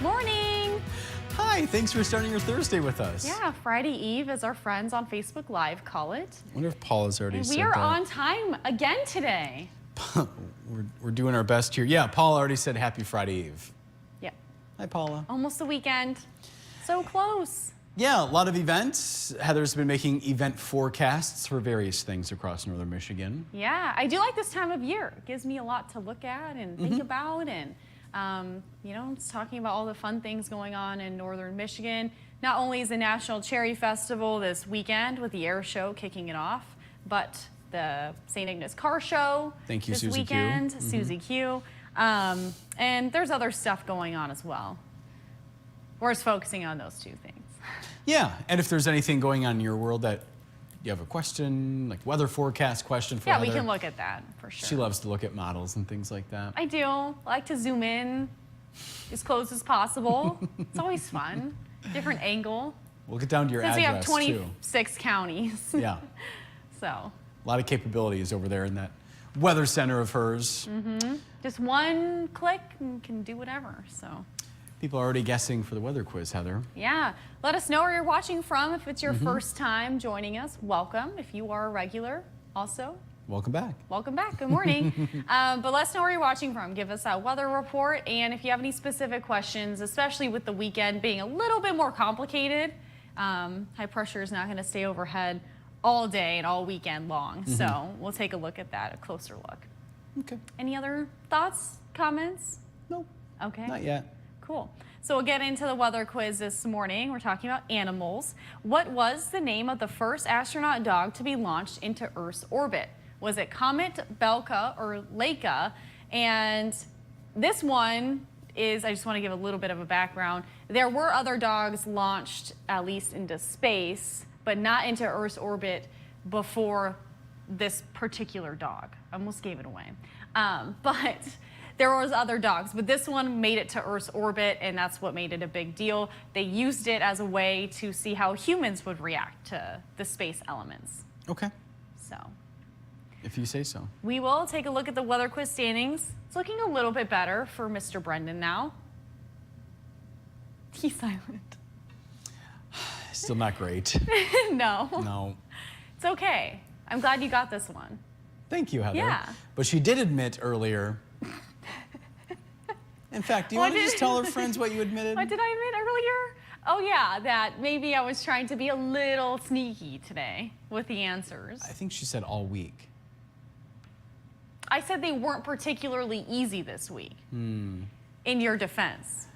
Morning. Hi, thanks for starting your Thursday with us. Yeah, Friday Eve, as our friends on Facebook Live call it. I wonder if Paula's already said that. We are on time again today. We're doing our best here. Yeah, Paula already said happy Friday Eve. Yeah. Hi, Paula. Almost the weekend. So close. Yeah, a lot of events. Heather's been making event forecasts for various things across northern Michigan. Yeah, I do like this time of year. It gives me a lot to look at and think about, and it's talking about all the fun things going on in northern Michigan. Not only is the National Cherry Festival this weekend with the air show kicking it off, but the St. Ignace Car Show Thank you, this Susie weekend, Q. Susie Q. And there's other stuff going on as well. We're just focusing on those two things. Yeah, and if there's anything going on in your world that you have a question, like weather forecast question for Yeah, Heather. we can look at that for sure. She loves to look at models and things like that. I do. I like to zoom in as close as possible. It's always fun. Different angle. We'll get down to your Since we have address, 26 counties. Yeah. So. A lot of capabilities over there in that weather center of hers. Just one click and can do whatever, so. People are already guessing for the weather quiz, Heather. Yeah, let us know where you're watching from. If it's your first time joining us, welcome. If you are a regular, also, Welcome back. welcome back. Good morning. But let us know where you're watching from. Give us a weather report, and if you have any specific questions, especially with the weekend being a little bit more complicated, high pressure is not going to stay overhead all day and all weekend long. So we'll take a look at that, a closer look. Okay. Any other thoughts, comments? No, Okay. not yet. Cool. So we'll get into the weather quiz this morning. We're talking about animals. What was the name of the first astronaut dog to be launched into Earth's orbit? Was it Comet, Belka, or Leica? And this one is, I just want to give a little bit of a background. There were other dogs launched, at least into space, but not into Earth's orbit before this particular dog. I almost gave it away. But there was other dogs, but this one made it to Earth's orbit, and that's what made it a big deal. They used it as a way to see how humans would react to the space elements. Okay, So if you say so. we will take a look at the weather quiz standings. It's looking a little bit better for Mr. Brendan now. He's silent. Still not great. No, No. it's okay. I'm glad you got this one. Thank you, Heather. Yeah. But she did admit earlier. In fact, do you What want to did- just tell our friends what you admitted? What did I admit earlier? Oh yeah, that maybe I was trying to be a little sneaky today with the answers. I think she said all week. I said they weren't particularly easy this week. In your defense.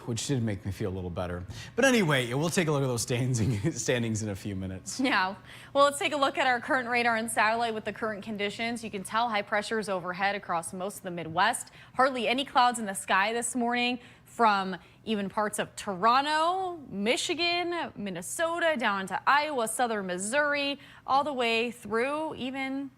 Which did make me feel a little better. But anyway, we'll take a look at those standings in a few minutes. Yeah. Well, let's take a look at our current radar and satellite with the current conditions. You can tell high pressure is overhead across most of the Midwest. Hardly any clouds in the sky this morning from even parts of Toronto, Michigan, Minnesota, down to Iowa, southern Missouri, all the way through even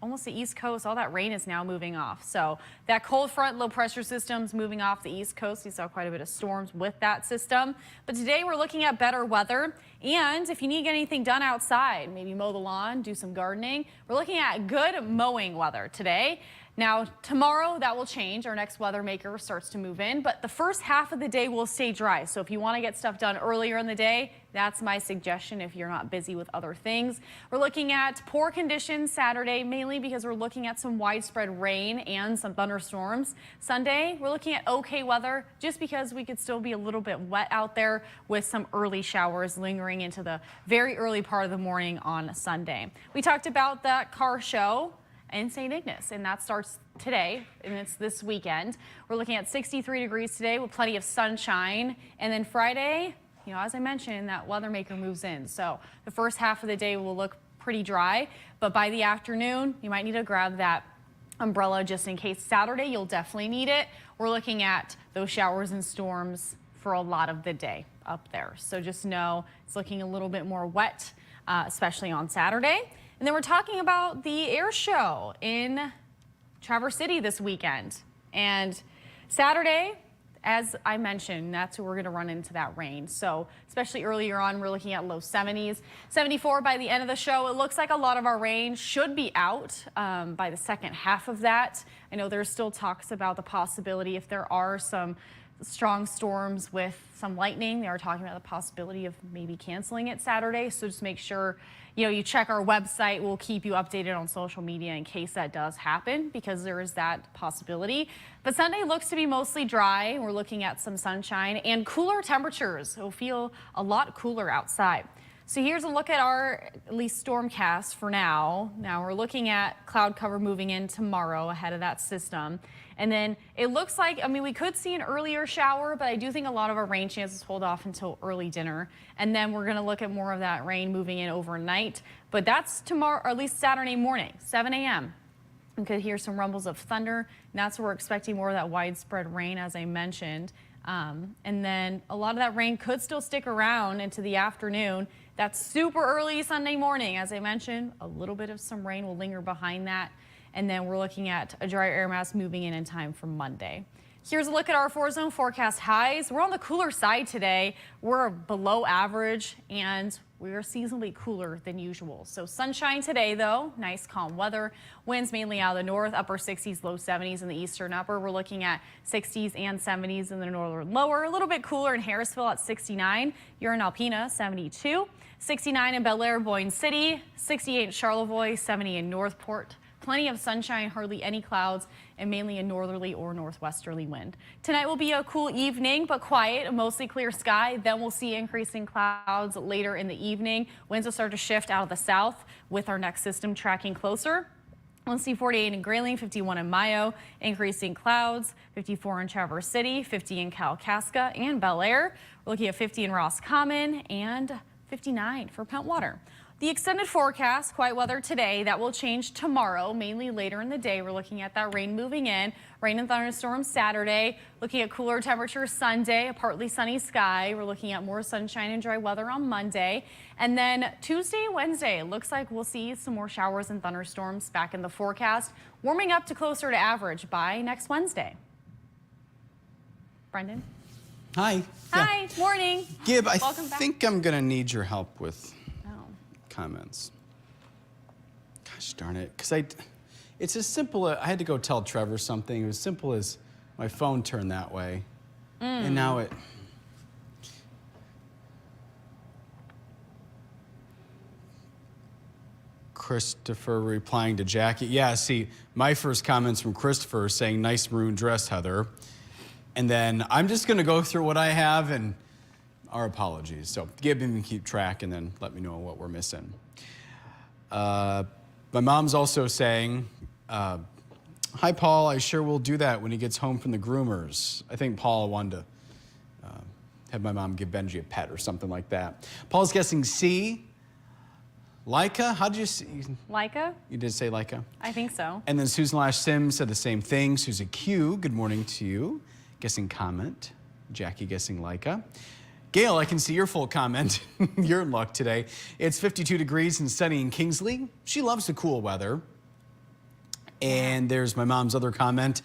almost the East Coast. All that rain is now moving off. So that cold front, low pressure system's moving off the East Coast. We saw quite a bit of storms with that system. But today we're looking at better weather. And if you need to get anything done outside, maybe mow the lawn, do some gardening, we're looking at good mowing weather today. Now, tomorrow that will change. Our next weather maker starts to move in, but the first half of the day will stay dry. So if you want to get stuff done earlier in the day, that's my suggestion if you're not busy with other things. We're looking at poor conditions Saturday, mainly because we're looking at some widespread rain and some thunderstorms. Sunday, we're looking at okay weather just because we could still be a little bit wet out there with some early showers lingering into the very early part of the morning on Sunday. We talked about that car show in St. Ignace, and that starts today, and it's this weekend. We're looking at 63 degrees today with plenty of sunshine, and then Friday, as I mentioned, that weather maker moves in. So the first half of the day will look pretty dry, but by the afternoon, you might need to grab that umbrella just in case. Saturday, you'll definitely need it. We're looking at those showers and storms for a lot of the day up there. So just know it's looking a little bit more wet, especially on Saturday. And then we're talking about the air show in Traverse City this weekend. And Saturday, as I mentioned, that's where we're going to run into that rain. So especially earlier on, we're looking at low 70s, 74 by the end of the show. It looks like a lot of our rain should be out by the second half of that. I know there's still talks about the possibility if there are some strong storms with some lightning. They are talking about the possibility of maybe canceling it Saturday. So just make sure, you check our website. We'll keep you updated on social media in case that does happen, because there is that possibility. But Sunday looks to be mostly dry. We're looking at some sunshine and cooler temperatures. It'll feel a lot cooler outside. So here's a look at our at least stormcast for now. Now we're looking at cloud cover moving in tomorrow ahead of that system. And then it looks like, we could see an earlier shower, but I do think a lot of our rain chances hold off until early dinner. And then we're going to look at more of that rain moving in overnight. But that's tomorrow, or at least Saturday morning, 7 a.m. We could hear some rumbles of thunder. And that's where we're expecting more of that widespread rain, as I mentioned. And then a lot of that rain could still stick around into the afternoon. That's super early Sunday morning. As I mentioned, a little bit of some rain will linger behind that. And then we're looking at a dry air mass moving in time for Monday. Here's a look at our 4-zone forecast highs. We're on the cooler side today. We're below average and we are seasonally cooler than usual. So sunshine today though, nice calm weather. Winds mainly out of the north, upper 60s, low 70s in the eastern upper. We're looking at 60s and 70s in the northern lower. A little bit cooler in Harrisville at 69. You're in Alpena, 72. 69 in Bel Air, Boyne City. 68 in Charlevoix, 70 in Northport. Plenty of sunshine, hardly any clouds, and mainly a northerly or northwesterly wind. Tonight will be a cool evening, but quiet, a mostly clear sky. Then we'll see increasing clouds later in the evening. Winds will start to shift out of the south with our next system tracking closer. We'll see 48 in Grayling, 51 in Mayo, increasing clouds, 54 in Traverse City, 50 in Kalkaska and Bel Air. We're looking at 50 in Roscommon and 59 for Pentwater. The extended forecast, quiet weather today, that will change tomorrow, mainly later in the day. We're looking at that rain moving in, rain and thunderstorms Saturday, looking at cooler temperatures Sunday, a partly sunny sky. We're looking at more sunshine and dry weather on Monday. And then Tuesday and Wednesday, it looks like we'll see some more showers and thunderstorms back in the forecast, warming up to closer to average by next Wednesday. Brendan? Hi. Hi, morning. Gib, I Welcome back. think I'm going to need your help with comments. Gosh darn it. Because it's as simple as, I had to go tell Trevor something. It was as simple as my phone turned that way. And now it. Christopher replying to Jackie. Yeah, see, my first comments from Christopher saying, nice maroon dress, Heather. And then I'm just going to go through what I have and our apologies. So give him and keep track and then let me know what we're missing. My mom's also saying, hi, Paul. I sure will do that when he gets home from the groomers. I think Paul wanted to have my mom give Benji a pet or something like that. Paul's guessing C. Leica? How did you see? Leica? You did say Leica? I think so. And then Susan Lash Sims said the same thing. Susan Q, good morning to you. Guessing comment. Jackie guessing Leica. Gail, I can see your full comment. You're in luck today. It's 52 degrees and sunny in Kingsley. She loves the cool weather. And there's my mom's other comment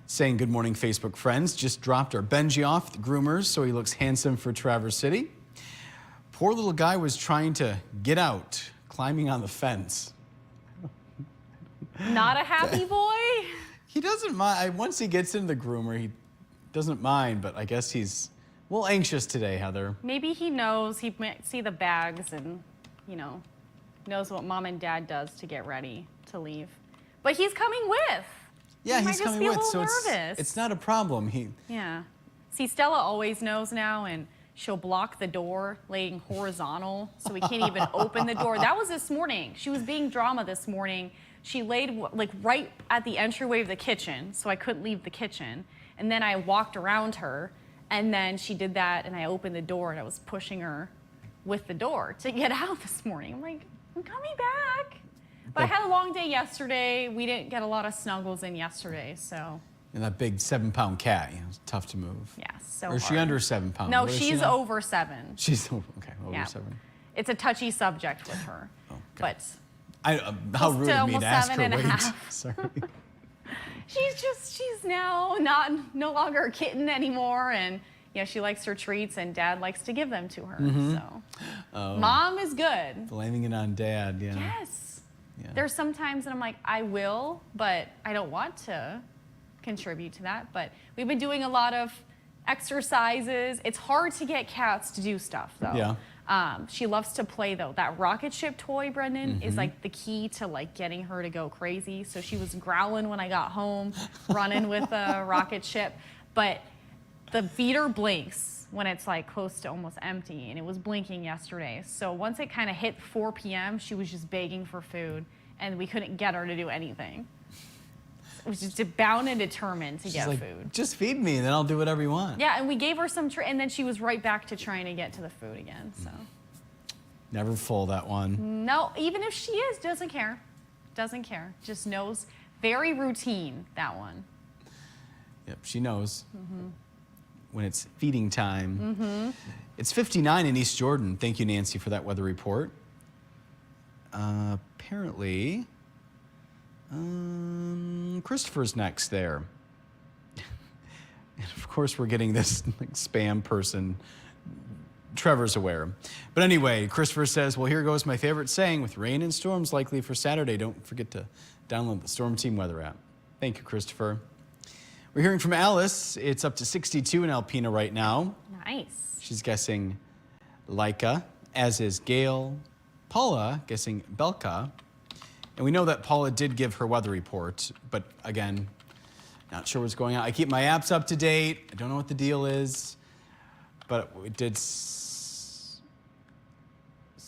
saying, good morning, Facebook friends. Just dropped our Benji off at the groomers so he looks handsome for Traverse City. Poor little guy was trying to get out, climbing on the fence. Not a happy boy? He doesn't mind. Once he gets into the groomer, he doesn't mind, but I guess he's a little anxious today, Heather. Maybe he knows, he might see the bags and, knows what mom and dad does to get ready to leave. But he's coming with. Yeah, he he's might coming just be with, a so little nervous. it's not a problem. Yeah. See, Stella always knows now, and she'll block the door, laying horizontal, so we can't even open the door. That was this morning. She was being drama this morning. She laid right at the entryway of the kitchen, so I couldn't leave the kitchen. And then I walked around her, and then she did that, and I opened the door, and I was pushing her with the door to get out this morning. I'm like, I'm coming back. But I had a long day yesterday. We didn't get a lot of snuggles in yesterday, so. And that big 7-pound cat, it's tough to move. Yeah, so Or is she under 7 pounds? No, What is she she's now? over 7. She's over 7. It's a touchy subject with her. Okay. But how close rude to of me to almost ask 7 her and a weight. half. Sorry. she's now no longer a kitten anymore, and she likes her treats, and Dad likes to give them to her. So Mom is good. Blaming it on Dad, yeah. Yes. Yeah. There's some times that I'm like, I will, but I don't want to. contribute to that. But we've been doing a lot of exercises. It's hard to get cats to do stuff, though. Yeah. She loves to play, though. That rocket ship toy, Brendan, is like the key to like getting her to go crazy. So she was growling when I got home, running with a rocket ship. But the feeder blinks when it's like close to almost empty, and it was blinking yesterday. So once it kind of hit 4 p.m., she was just begging for food, and we couldn't get her to do anything. It was just bound and determined to get food. Just feed me, and then I'll do whatever you want. Yeah, and we gave her some, and then she was right back to trying to get to the food again. So Never full, that one. no, even if she is, doesn't care. Doesn't care. Just knows. Very routine, that one. Yep, she knows when it's feeding time. It's 59 in East Jordan. Thank you, Nancy, for that weather report. Apparently, Christopher's next there. And of course, we're getting this like, spam person. Trevor's aware. But anyway, Christopher says, well, here goes my favorite saying, with rain and storms likely for Saturday. Don't forget to download the Storm Team weather app. Thank you, Christopher. We're hearing from Alice. It's up to 62 in Alpena right now. Nice. She's guessing Laika, as is Gail. Paula guessing Belka. And we know that Paula did give her weather report, but again, not sure what's going on. I keep my apps up to date. I don't know what the deal is, but it did. So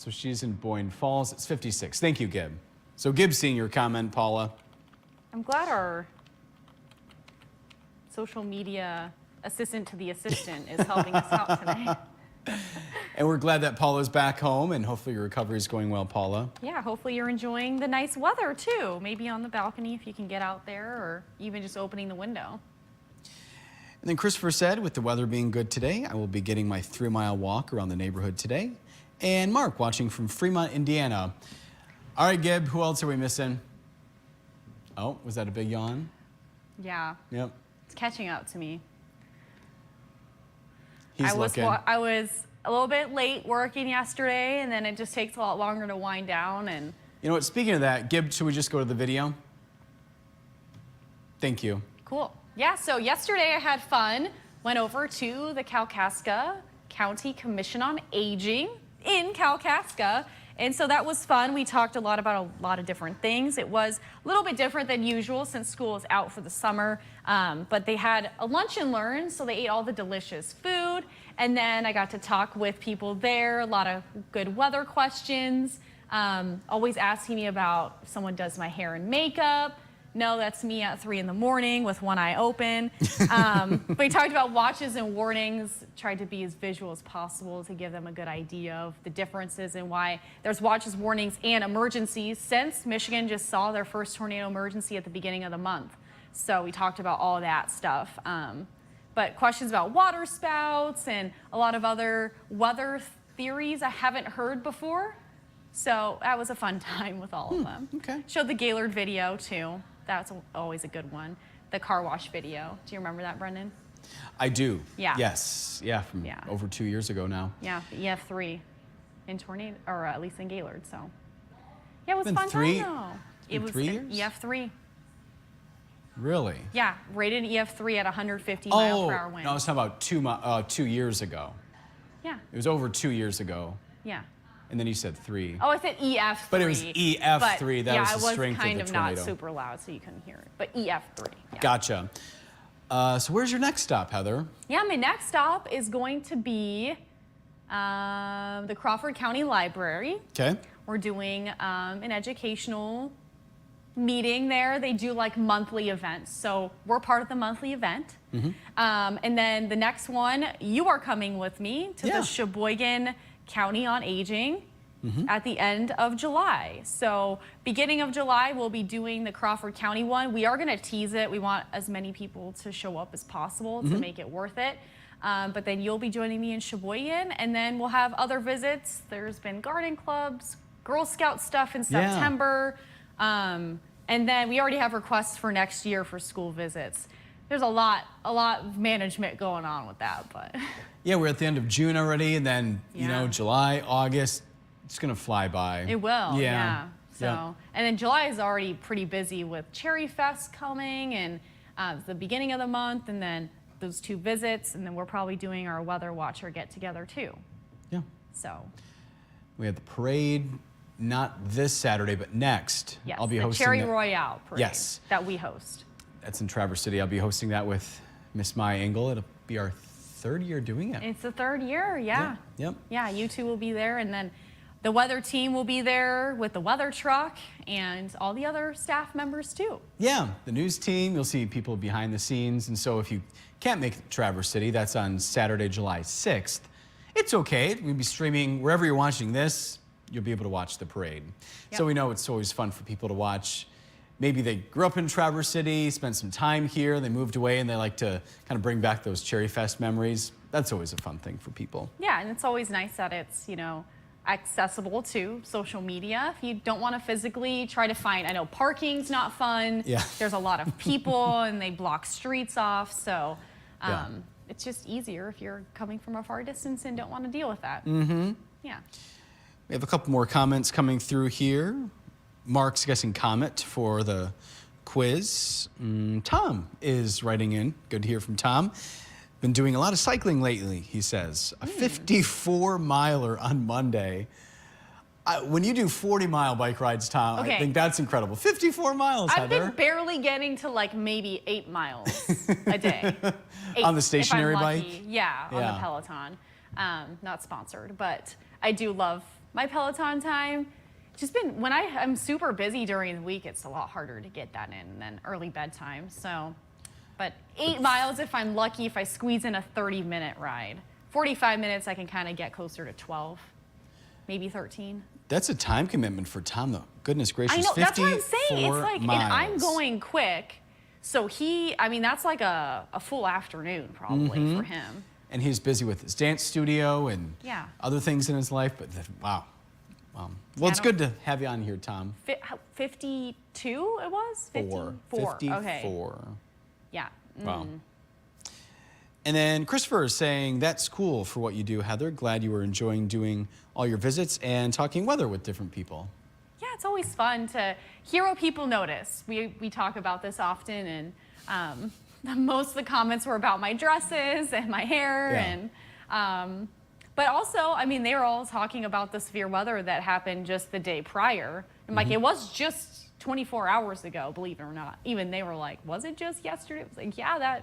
she's in Boyne Falls. It's 56. Thank you, Gib. So Gib's seeing your comment, Paula. I'm glad our social media assistant to the assistant is helping us out today. And we're glad that Paula's back home, and hopefully your recovery is going well, Paula. Yeah, hopefully you're enjoying the nice weather too. Maybe on the balcony if you can get out there, or even just opening the window. And then Christopher said, with the weather being good today, I will be getting my 3-mile walk around the neighborhood today. And Mark, watching from Fremont, Indiana. All right, Gib, who else are we missing? Oh, was that a big yawn? Yeah. Yep. It's catching up to me. He's looking. I was a little bit late working yesterday, and then it just takes a lot longer to wind down. And You know what, speaking of that, Gib, should we just go to the video? Thank you. cool. Yeah, so yesterday I had fun. Went over to the Kalkaska County Commission on Aging in Kalkaska. And so that was fun. We talked a lot about a lot of different things. It was a little bit different than usual since school is out for the summer. But they had a lunch and learn, so they ate all the delicious food. And then I got to talk with people there, a lot of good weather questions. Always asking me about if someone does my hair and makeup. No, that's me at 3 in the morning with one eye open. But we talked about watches and warnings, tried to be as visual as possible to give them a good idea of the differences and why there's watches, warnings, and emergencies, since Michigan just saw their first tornado emergency at the beginning of the month. So we talked about all that stuff. But questions about water spouts and a lot of other weather theories I haven't heard before. So that was a fun time with all of them. Okay. Showed the Gaylord video too. That's always a good one. The car wash video. Do you remember that, Brendan? I do. Yeah. Yes. Yeah, from over 2 years ago now. Yeah, the EF3 in tornado, or at least in Gaylord. So yeah, it was Been fun three- time though. It was 3 an years? EF3. Really? Yeah, rated EF3 at 150 mile per hour wind. No, I was talking about 2 years ago. Yeah. It was over 2 years ago. Yeah. And then you said 3. Oh, I said EF3. But it was EF3. That was the strength of the tornado. Yeah, it was kind of not super loud, so you couldn't hear it. But EF3. Yeah. Gotcha. So where's your next stop, Heather? Yeah, my next stop is going to be the Crawford County Library. Okay. We're doing an educational meeting there. They do like monthly events. So we're part of the monthly event. And then the next one, you are coming with me to the Sheboygan County on Aging at the end of July. So beginning of July, we'll be doing the Crawford County one. We are going to tease it. We want as many people to show up as possible to make it worth it. But then you'll be joining me in Sheboygan, and then we'll have other visits. There's been garden clubs, Girl Scout stuff in September. And then we already have requests for next year for school visits. There's a lot of management going on with that, but. Yeah, we're at the end of June already, and then, you know, July, August, it's going to fly by. It will, yeah. So, Yeah. and then July is already pretty busy with Cherry Fest coming, and the beginning of the month, and then those 2 visits, and then we're probably doing our Weather Watcher get-together too. Yeah. So. We have the parade, not this Saturday, but next. Yes, I'll be the hosting Cherry that. Royale parade. Yes. That we host. That's in Traverse City. I'll be hosting that with Miss Maya Engel. It'll be our 3rd year doing it. It's the 3rd year, yeah. Yep. Yeah, you 2 will be there, and then the weather team will be there with the weather truck and all the other staff members too. Yeah, the news team, you'll see people behind the scenes. And so if you can't make Traverse City, that's on Saturday, July 6th. It's okay. We'll be streaming wherever you're watching this. You'll be able to watch the parade. Yep. So we know it's always fun for people to watch. Maybe they grew up in Traverse City, spent some time here, they moved away, and they like to kind of bring back those Cherry Fest memories. That's always a fun thing for people. Yeah, and it's always nice that it's, accessible to social media. If you don't want to physically try to find, I know parking's not fun. Yeah. There's a lot of people and they block streets off. So Yeah. it's just easier if you're coming from a far distance and don't want to deal with that. Mm-hmm. Yeah. We have a couple more comments coming through here. Mark's guessing Comet for the quiz. Tom is writing in. Good to hear from Tom. Been doing a lot of cycling lately, he says. A 54-miler on Monday. When you do 40-mile bike rides, Tom, Okay. I think that's incredible. 54 miles, I've Heather. been barely getting to like maybe 8 miles a day. On the 8, stationary if I'm bike? lucky. Yeah, on Yeah. the Peloton. Not sponsored, but I do love my Peloton time. Just been, when I'm super busy during the week, it's a lot harder to get that in than early bedtime. So, but 8 miles if I'm lucky, if I squeeze in a 30-minute ride. 45 minutes, I can kind of get closer to 12, maybe 13. That's a time commitment for Tom, though. Goodness gracious, I know, that's what I'm saying. It's 54 like, miles. and I'm going quick. So that's like a full afternoon probably for him. And he's busy with his dance studio and Yeah. other things in his life, but wow. Well, it's good to have you on here, Tom. 52 it was? 54. Okay. 54. Yeah. Wow. And then Christopher is saying, that's cool for what you do, Heather. Glad you were enjoying doing all your visits and talking weather with different people. Yeah, it's always fun to hear what people notice. We talk about this often, and most of the comments were about my dresses and my hair, and but also, they were all talking about the severe weather that happened just the day prior. And like, it was just 24 hours ago, believe it or not. Even they were like, was it just yesterday? It was like, yeah,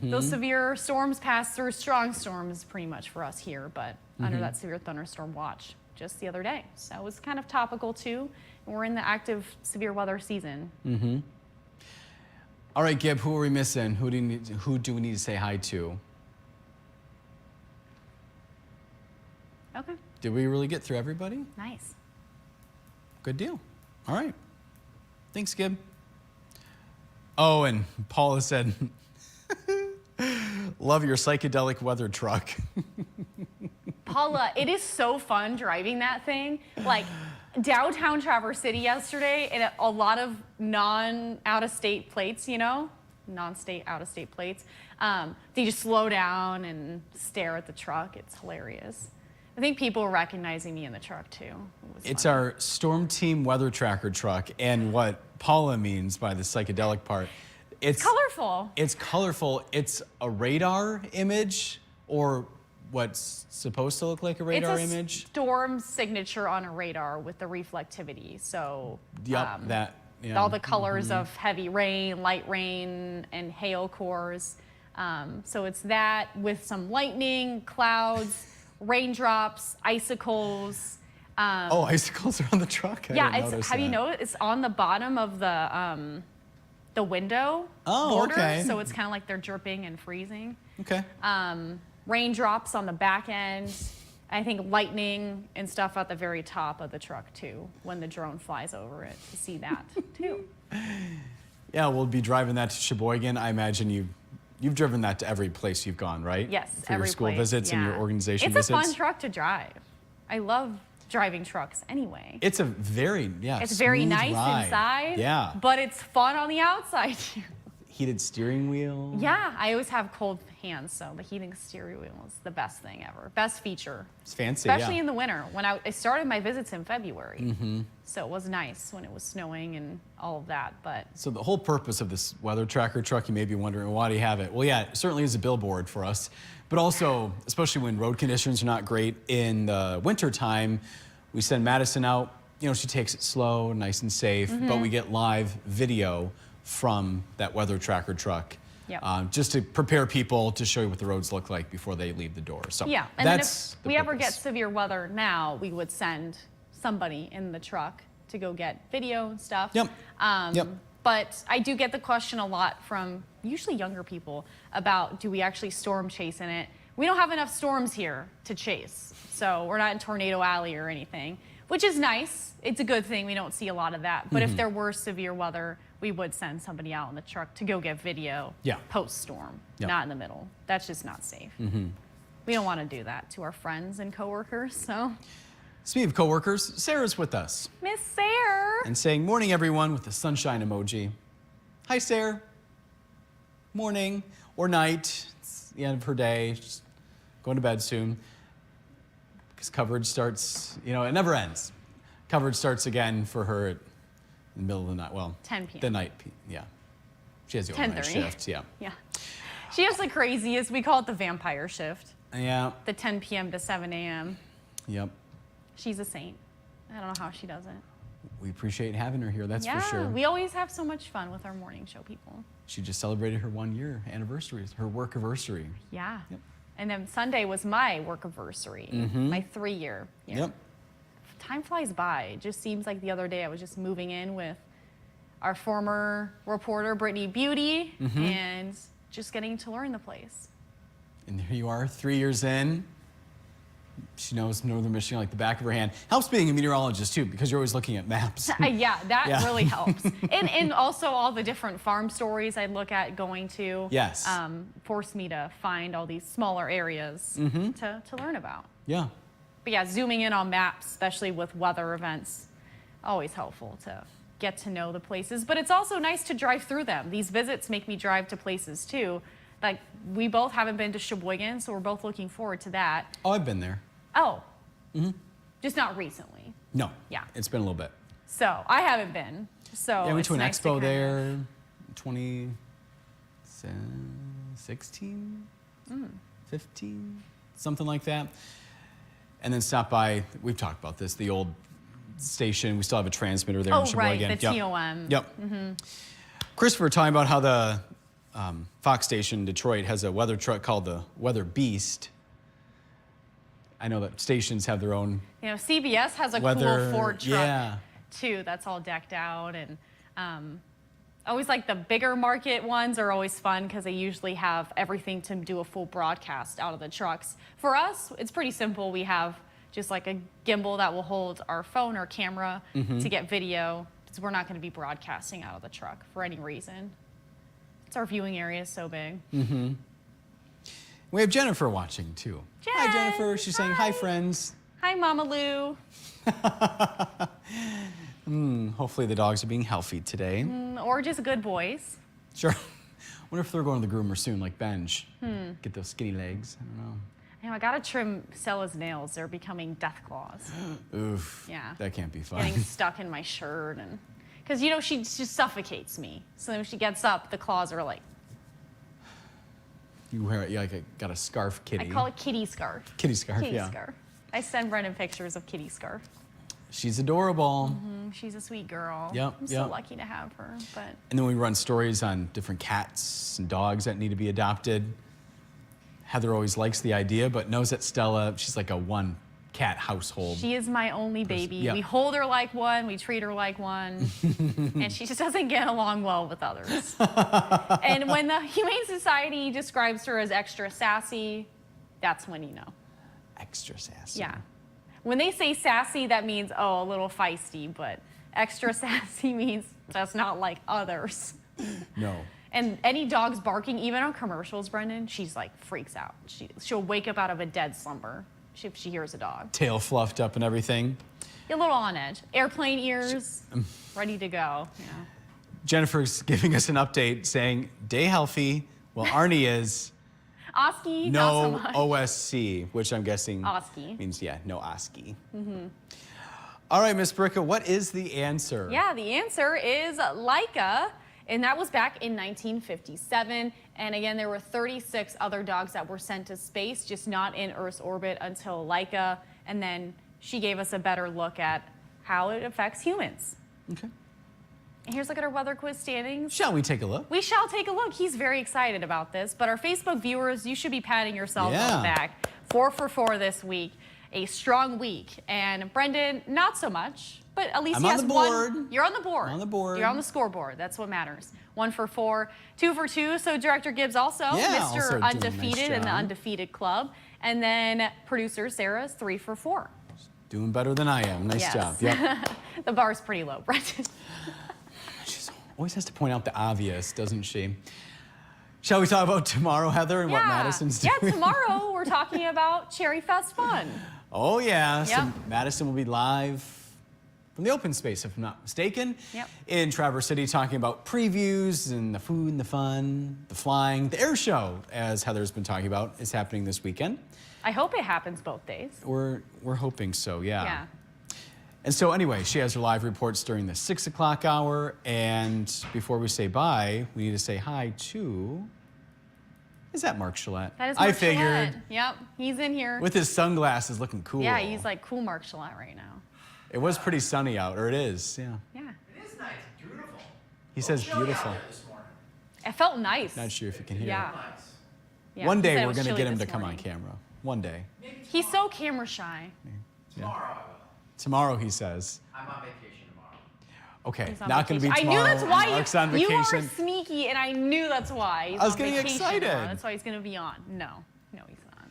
those severe storms passed through, strong storms pretty much for us here, but under that severe thunderstorm watch just the other day. So it was kind of topical too. And we're in the active severe weather season. All right, Gib, who are we missing? Who do we need to say hi to? Okay, Did we really get through everybody? nice. Good deal. All right. Thanks, Gib. Oh, and Paula said, love your psychedelic weather truck. Paula, it is so fun driving that thing. Like downtown Traverse City yesterday, and a lot of non-out-of-state plates, non-state, out-of-state plates. They just slow down and stare at the truck. It's hilarious. I think people were recognizing me in the truck too. It's fun. our Storm Team weather tracker truck, and what Paula means by the psychedelic part, it's colorful. It's colorful. It's a radar image, or what's supposed to look like a radar it's a image. Storm signature on a radar with the reflectivity. So Yep, all the colors of heavy rain, light rain, and hail cores. So it's that with some lightning, clouds, raindrops, icicles. Icicles are on the truck. Have you noticed it's on the bottom of the window border? Okay. So it's kind of like they're dripping and freezing. Okay. Raindrops on the back end. I think lightning and stuff at the very top of the truck too, when the drone flies over it, to see that too. Yeah, we'll be driving that to Sheboygan. I imagine you've driven that to every place you've gone, right? Yes, for your every school place, visits and your yeah. organization it's visits. It's a fun truck to drive. I love driving trucks anyway. It's a very It's very smooth nice ride. inside. Yeah. But it's fun on the outside too. heated steering wheel. Yeah, I always have cold hands, so the heating steering wheel is the best thing ever. Best feature. It's fancy, Especially in the winter. When I started my visits in February. So it was nice when it was snowing and all of that. But So the whole purpose of this weather tracker truck, you may be wondering, why do you have it? Well, yeah, it certainly is a billboard for us, but also, especially when road conditions are not great in the winter time, we send Madison out. You know, she takes it slow, nice and safe, but we get live video from that weather tracker truck. Yep. Just to prepare people to show you what the roads look like before they leave the door. So yeah, and that's then if we ever get severe weather now, we would send somebody in the truck to go get video and stuff. Yep. Yep. But I do get the question a lot from usually younger people about, do we actually storm chase in it? We don't have enough storms here to chase. So we're not in Tornado Alley or anything, which is nice. It's a good thing. We don't see a lot of that. But if there were severe weather, we would send somebody out in the truck to go get video post-storm, not in the middle. That's just not safe. We don't want to do that to our friends and coworkers, so. Speaking of coworkers, Sarah's with us. Miss Sarah. And saying, morning, everyone, with the sunshine emoji. Hi, Sarah. Morning or night. It's the end of her day. She's going to bed soon. Because coverage starts, you know, it never ends. Coverage starts again for her in the middle of the night. Well, 10 p.m. The night, yeah. She has the overnight 10:30. shift, yeah. Yeah. She has the craziest, we call it the vampire shift. Yeah. The 10 p.m. to 7 a.m. Yep. She's a saint. I don't know how she does it. We appreciate having her here, that's for sure. Yeah, we always have so much fun with our morning show people. She just celebrated her 1 year anniversary, her work anniversary. Yeah. Yep. And then Sunday was my work anniversary, my 3-year. Yeah. Yep. Time flies by. It just seems like the other day I was just moving in with our former reporter, Brittany Beauty, and just getting to learn the place. And there you are, 3 years in. She knows Northern Michigan like the back of her hand. Helps being a meteorologist too, because you're always looking at maps. Yeah, that really helps. And also all the different farm stories I'd look at going to. Yes. Forced me to find all these smaller areas to learn about. Yeah. But yeah, zooming in on maps, especially with weather events, always helpful to get to know the places. But it's also nice to drive through them. These visits make me drive to places too. Like, we both haven't been to Sheboygan, so we're both looking forward to that. Oh, I've been there. Oh. Just not recently. No. Yeah. It's been a little bit. So I haven't been. So Yeah, I went to an nice expo there, 2016, 15, something like that. And then stopped by, we've talked about this, the old station. We still have a transmitter there in Sheboygan. Right, the TOM. Yep. Christopher talking about how the Fox station in Detroit has a weather truck called the Weather Beast. I know that stations have their own. You know, CBS has a weather, cool Ford truck yeah. too. That's all decked out, and always like the bigger market ones are always fun because they usually have everything to do a full broadcast out of the trucks. For us, it's pretty simple. We have just like a gimbal that will hold our phone or camera to get video, because we're not going to be broadcasting out of the truck for any reason. It's our viewing area is so big. We have Jennifer watching too. Hi, Jennifer. She's saying, hi, friends. Hi, Mama Lou. Hopefully the dogs are being healthy today. Or just good boys. Sure. Wonder if they're going to the groomer soon, like Benj. Get those skinny legs. I don't know. You know, I gotta trim Stella's nails. They're becoming death claws. Oof. Yeah. That can't be fun. Getting stuck in my shirt, and because you know she just suffocates me. So then when she gets up, the claws are like. You wear it, you got a scarf kitty. I call it kitty scarf. Kitty scarf, Kitty yeah. scarf. I send Brendan pictures of kitty scarf. She's adorable. She's a sweet girl. Yep, I'm so lucky to have her. But And then we run stories on different cats and dogs that need to be adopted. Heather always likes the idea, but knows that Stella, she's like a one-cat household. she is my only baby. Yep. We hold her like one. We treat her like one. And she just doesn't get along well with others. And when the Humane Society describes her as extra sassy, that's when you know. Extra sassy. Yeah. When they say sassy, that means, oh, a little feisty, but extra sassy means just not like others. No. And any dog's barking, even on commercials, Brendan, she's like freaks out. She'll wake up out of a dead slumber if she hears a dog. Tail fluffed up and everything. A little on edge. Airplane ears, ready to go. Yeah. Jennifer's giving us an update saying, day healthy. Well, Arnie is Oski, no not so much. OSC, which I'm guessing Oski. means, yeah, no Oski. All right, Miss Bricca, what is the answer? Yeah, the answer is Laika, and that was back in 1957. And again, there were 36 other dogs that were sent to space, just not in Earth's orbit until Laika. And then she gave us a better look at how it affects humans. Okay. And here's a look at our weather quiz standings. Shall we take a look? We shall take a look. He's very excited about this. But our Facebook viewers, you should be patting yourselves on the back. 4 for 4 this week. A strong week. And Brendan, not so much. But at least I'm he on has the board. one. You're on the board. I'm on the board. You're on the scoreboard. That's what matters. 1 for 4, 2 for 2. So Director Gibbs also, Yeah, also Mr. doing a nice Undefeated in the job. Undefeated Club. And then producer Sarah's 3 for 4. Doing better than I am. Nice Yes. job. Yep. The bar's pretty low, Brendan. She always has to point out the obvious, doesn't she? Shall we talk about tomorrow, Heather, and what Madison's doing? Yeah, tomorrow we're talking about Cherry Fest fun. Oh, yeah. So Yep. Madison will be live from the open space, if I'm not mistaken, Yep. in Traverse City, talking about previews and the food and the fun, the flying. The air show, as Heather's been talking about, is happening this weekend. I hope it happens both days. We're hoping so, yeah. Yeah. And so anyway, she has her live reports during the 6 o'clock hour. And before we say bye, we need to say hi to, is that Mark Gillette? That is I Mark figured. Gillette. Yep, he's in here. With his sunglasses looking cool. Yeah, he's like cool Mark Gillette right now. It was pretty sunny out, or it is, yeah. Yeah. It is nice, beautiful. He says Chilly beautiful. out there this morning. It felt nice. Not sure if you can hear. Yeah. Nice. Yeah, One he day said it we're was going to chilly get him to this come on morning. camera. One day. Maybe He's so camera shy. tomorrow I will. Tomorrow, he says. I'm on vacation tomorrow. Okay, He's on not going to be vacation. tomorrow. I knew that's why Mark's on you are vacation. sneaky, and I knew that's why. He's I was on getting vacation tomorrow. excited. That's why he's going to be on. No, he's not.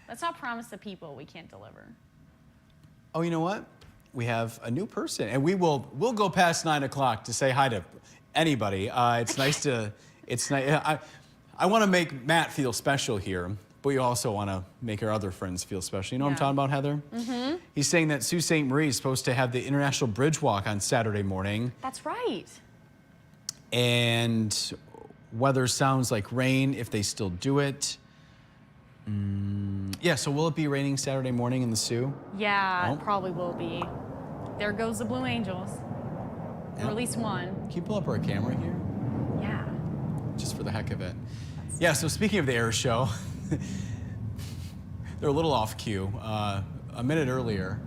Let's not promise the people we can't deliver. Oh, you know what? We have a new person, and we'll go past 9 o'clock to say hi to anybody. It's nice to. It's nice. I want to make Matt feel special here, but we also want to make our other friends feel special. You know what I'm Yeah. talking about, Heather? Mm-hmm. He's saying that Sault Ste. Marie is supposed to have the International Bridge Walk on Saturday morning, That's right. and weather sounds like rain if they still do it. Yeah, so will it be raining Saturday morning in the Sioux? Yeah, Oh. it probably will be. There goes the Blue Angels. Yeah. Or at least one. Can you pull up our camera here? Yeah. Just for the heck of it. Yeah, so speaking of the air show, they're a little off cue. A minute earlier.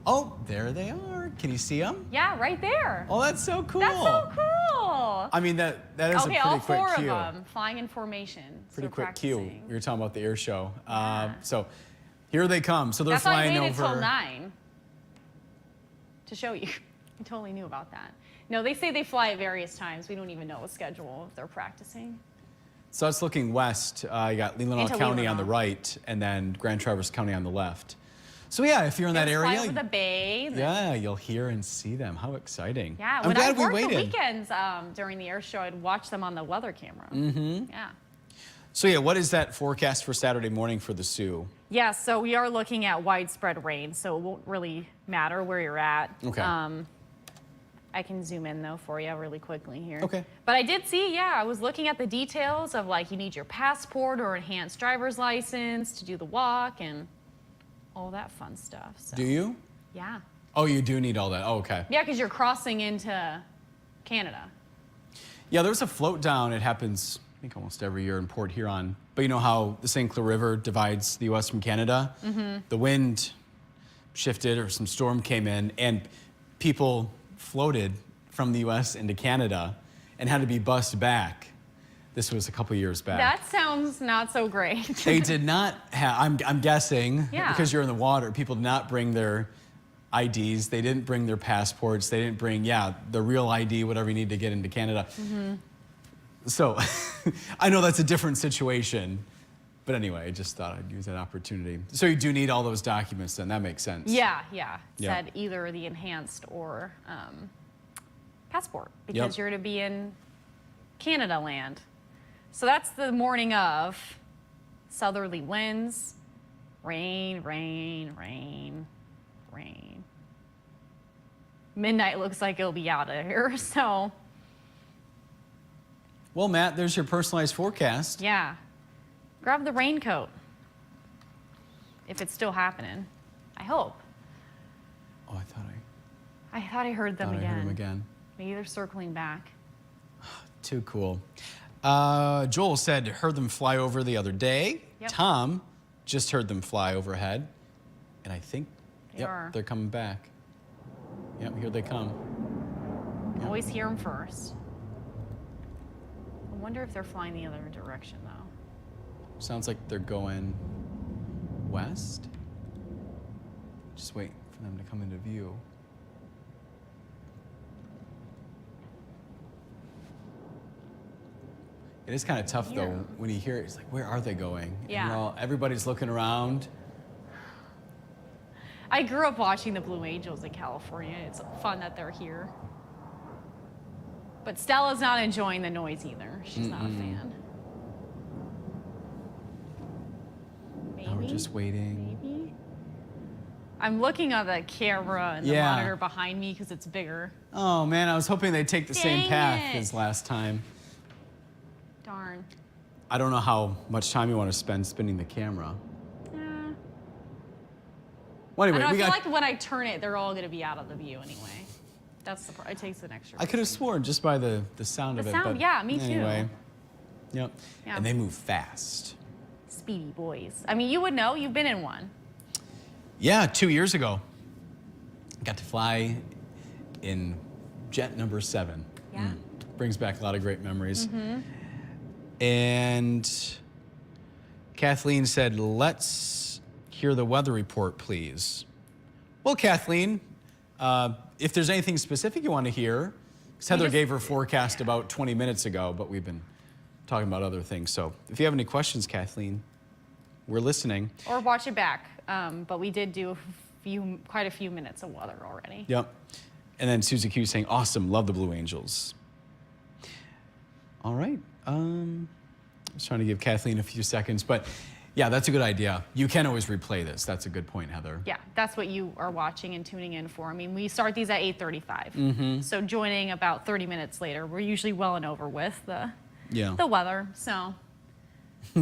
Oh, there they are. Can you see them? Yeah, right there. Oh, that's so cool. That's so cool. I mean, that is Okay, a all pretty quick four cue. of them flying in formation. Pretty so quick cue. practicing. We were talking about the air show. Yeah. So here they come. So they're That's why I flying waited over. till 9 to show you. I totally knew about that. No, they say they fly at various times. We don't even know the schedule if they're practicing. So it's looking west. You got Leelanau Into County on the Leelanau. right, and then Grand Traverse County on the left. So yeah, if you're in that They fly area, over the bay. yeah, you'll hear and see them. How exciting! Yeah, I'm when glad I worked we the waited. weekends during the air show, I'd watch them on the weather camera. Mm-hmm. Yeah. So yeah, what is that forecast for Saturday morning for the Sioux? Yeah, so we are looking at widespread rain, so it won't really matter where you're at. Okay. I can zoom in though for you really quickly here. Okay. But I did see, yeah, I was looking at the details of like you need your passport or enhanced driver's license to do the walk and all that fun stuff. So, Do you? yeah. Oh, you do need all that. Oh, okay. Yeah, because you're crossing into Canada. Yeah, there's a float down. It happens, I think, almost every year in Port Huron. But you know how the St. Clair River divides the U.S. from Canada? Mm-hmm. The wind shifted or some storm came in, and people floated from the U.S. into Canada and had to be bussed back. This was a couple years back. That sounds not so great. They did not have, I'm guessing, Yeah. because you're in the water, people did not bring their IDs. They didn't bring their passports. They didn't bring, the real ID, whatever you need to get into Canada. Mm-hmm. So I know that's a different situation. But anyway, I just thought I'd use that opportunity. So you do need all those documents then. That makes sense. Yeah. Yeah. Said either the enhanced or passport because Yep. you're to be in Canada land. So that's the morning of southerly winds, rain, rain, rain, rain. Midnight looks like it'll be out of here. So Well, Matt, there's your personalized forecast. Yeah. Grab the raincoat. If it's still happening. I hope. Oh, I thought I heard them thought I again. heard them again. Maybe they're circling back. Too cool. Joel said heard them fly over the other day. Yep. Tom just heard them fly overhead. And I think They are. they're coming back. Yep, here they come. Yep. Always hear them first. I wonder if they're flying the other direction, though. Sounds like they're going west. Just wait for them to come into view. It is kind of tough, though, when you hear it. It's like, where are they going? Yeah. And everybody's looking around. I grew up watching the Blue Angels in California. It's fun that they're here. But Stella's not enjoying the noise either. She's not a fan. Now we're just waiting. Maybe. I'm looking at the camera and the Yeah. monitor behind me because it's bigger. Oh, man, I was hoping they'd take the same Dang path it. as last time. Darn. I don't know how much time you want to spend spinning the camera. Well, I anyway, don't know, I we feel got. like when I turn it, they're all going to be out of the view anyway. That's the part. It takes an extra. I could have sworn just by the sound The of it. sound, but yeah, me too. anyway. Yep. Yeah. And they move fast. Speedy boys. I mean, you would know. You've been in one. Yeah, 2 years ago. Got to fly in jet number 7. Yeah. Brings back a lot of great memories. And Kathleen said, let's hear the weather report, please. Well, Kathleen, if there's anything specific you want to hear, because Heather gave her forecast about 20 minutes ago, but we've been talking about other things. So if you have any questions, Kathleen, we're listening. Or watch it back. But we did do quite a few minutes of weather already. Yep. And then Susie Q saying, awesome, love the Blue Angels. All right. I was trying to give Kathleen a few seconds, but yeah, that's a good idea. You can always replay this. That's a good point, Heather. Yeah, that's what you are watching and tuning in for. I mean, we start these at 8:35. So joining about 30 minutes later, we're usually well and over with the weather. So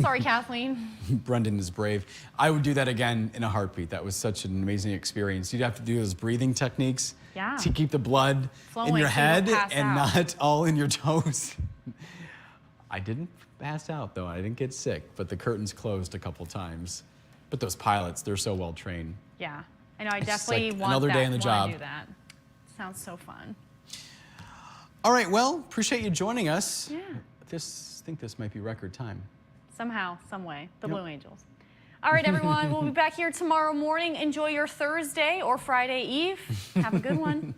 sorry, Kathleen. Brendan is brave. I would do that again in a heartbeat. That was such an amazing experience. You'd have to do those breathing techniques to keep the blood flowing in your so you don't head pass and out. not all in your toes. I didn't pass out, though. I didn't get sick, but the curtains closed a couple times. But those pilots, they're so well trained. Yeah, I know. I It's definitely like want another that. day on the wanna job. do that. Sounds so fun. All right, well, appreciate you joining us. Yeah. I think this might be record time. Somehow, some way, the Blue Angels. All right, everyone. We'll be back here tomorrow morning. Enjoy your Thursday or Friday Eve. Have a good one.